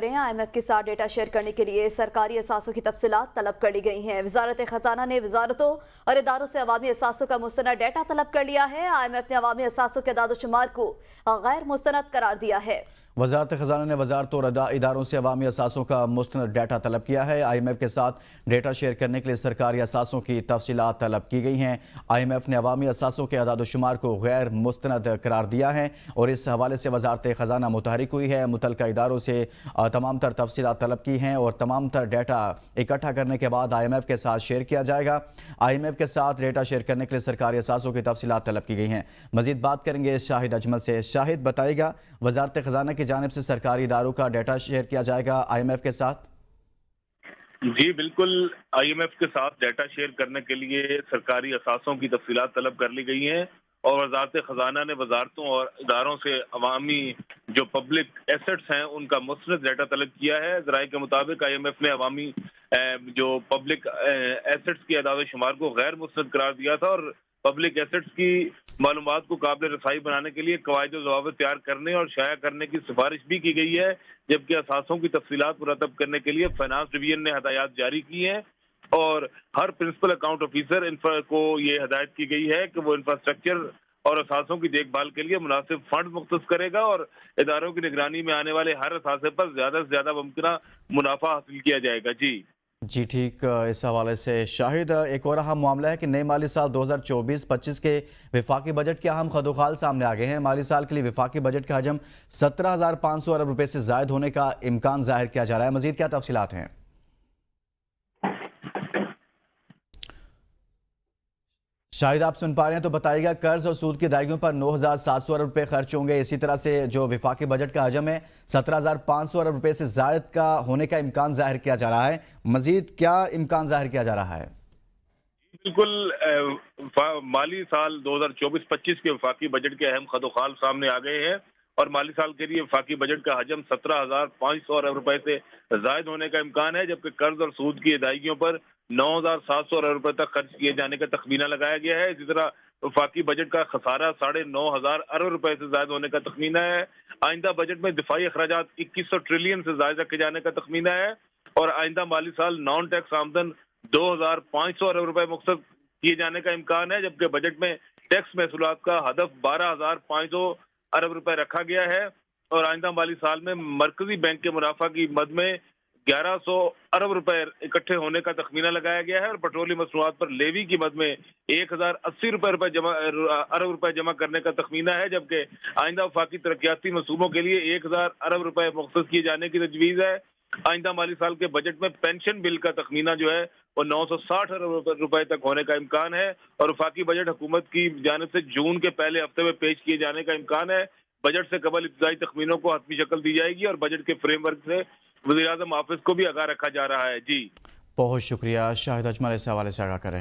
IMF के साथ data share करने के लिए सरकारी असासों की तफसीलात तलब कर ली गई हैं। वजारत खजाना ने वजारतों और इदारों से अवामी असासों का मुस्तनद डेटा तलब कर लिया है। IMF ने अवामी असासों के अदाद-ओ-शुमार को गैर मुस्तनद करार दिया है। वजारत खजाना ने वजारतों और इदारों से अवामी असासों का मुस्तनद डाटा तलब किया है। IMF के साथ डेटा शेयर करने के लिए सरकारी असासों की तफसीलात तलब की गई हैं। IMF ने अवामी असासों के अदाद-ओ-शुमार को गैर मुस्तनद करार दिया है और इस हवाले से वजारत खजाना मुतहरिक हुई है। मुतल्लिका इदारों से तमाम तर तफसीलात तलब की हैं और तमाम तर डाटा इकट्ठा करने के बाद IMF के साथ शेयर किया जाएगा। IMF के साथ डेटा शेयर करने के लिए सरकारी असासों की तफसीलात तलब की गई हैं। मजीद बात करेंगे शाहिद अजमल से। शाहिद, बताएगा वजारत खजाना की जानिब से सरकारी इदारों का डेटा शेयर किया जाएगा IMF के साथ? जी बिल्कुल, IMF के साथ डेटा शेयर करने के लिए सरकारी असासों की तफसीलात तलब कर ली गई हैं और वजारत खजाना ने वजारतों और इदारों से अवामी जो पब्लिक एसेट्स हैं उनका मुस्तनद डेटा तलब किया है। ज़राए के मुताबिक IMF ने अवामी जो पब्लिक एसेट्स की अदाद-ओ-शुमार को गैर मुस्तनद करार दिया था और पब्लिक एसेट्स की मालूमात को काबिल रसाई बनाने के लिए कवायद और ज़वाबित तैयार करने और शाया करने की सिफारिश भी की गई है, जबकि असासों की तफसीलात मुरतब करने के लिए फाइनेंस डिवीजन ने हदायत जारी की हैं और हर प्रिंसिपल अकाउंट ऑफिसर को ये हदायत की गई है कि वो इंफ्रास्ट्रक्चर और असासों की देखभाल के लिए मुनासिब फंड मुख्तस करेगा और इदारों की निगरानी में आने वाले हर असासे पर ज़्यादा से ज़्यादा मुमकिन मुनाफा हासिल किया जाएगा। जी ठीक। इस हवाले से शाहिद, एक और अहम मामला है कि नए माली साल 2024-25 के विफाकी बजट के अहम खदोखाल सामने आ गए हैं। माली साल के लिए विफाकी बजट का हजम 17,500 अरब रुपए से जायद होने का इम्कान जाहिर किया जा रहा है। मजीद क्या तफसीलात हैं? शाहिद, आप सुन पा रहे हैं तो बताइएगा, कर्ज और सूद की अदायगियों पर 9,700 अरब रुपए खर्च होंगे। इसी तरह से जो विफाकी बजट का हजम है 17,500 अरब रुपए से जायद का होने का इम्कान जाहिर किया जा रहा है। मजीद क्या इम्कान जाहिर किया जा रहा है? बिल्कुल, माली साल 2024-25 के वफाकी बजट के अहम खदोखाल सामने आ गए हैं और माली साल के लिए वफाकी बजट का हजम 17,500 अरब रुपए से जायद होने का इम्कान है, जबकि कर्ज और सूद की अदायगियों पर 9,700 अरब रुपए तक खर्च किए जाने का तखमीना लगाया गया है। इसी तरह वफाकी बजट का खसारा 9,500 अरब रुपए से ज्यादा होने का तखमीना है। आइंदा बजट में दिफाई अखराजात 2100 ट्रिलियन से ज्यादा रखे जाने का तखमीना है और आइंदा माली साल नॉन टैक्स आमदन 2,500 अरब रुपए मुख्तस किए जाने का इम्कान है, जबकि बजट में टैक्स महसूलात का हदफ 12,500 अरब रुपए रखा गया है और आइंदा माली साल में मरकजी बैंक के मुनाफा की मद में 1100 अरब रुपए इकट्ठे होने का तखमीना लगाया गया है और पेट्रोलियम मसनूआत पर लेवी की मद में 1,080 अरब रुपए जमा करने का तखमीना है, जबकि आइंदा वफाकी तरक्याती मंसूबों के लिए 1,000 अरब रुपए मुख्तस किए जाने की तजवीज़ है। आइंदा माली साल के बजट में पेंशन बिल का तखमीना जो है वो 960 अरब रुपए तक होने का इम्कान है और वफाकी बजट हुकूमत की जानिब से जून के पहले हफ्ते में पेश किए जाने का इम्कान है। बजट से कबल इब्तदाई तखमीनों को हतमी शक्ल दी जाएगी और बजट के फ्रेमवर्क से वज़ीर-ए-आज़म ऑफिस को भी आगाह रखा जा रहा है। जी बहुत शुक्रिया शाहिद अजमल, इस हवाले से आगाह कर रहे हैं।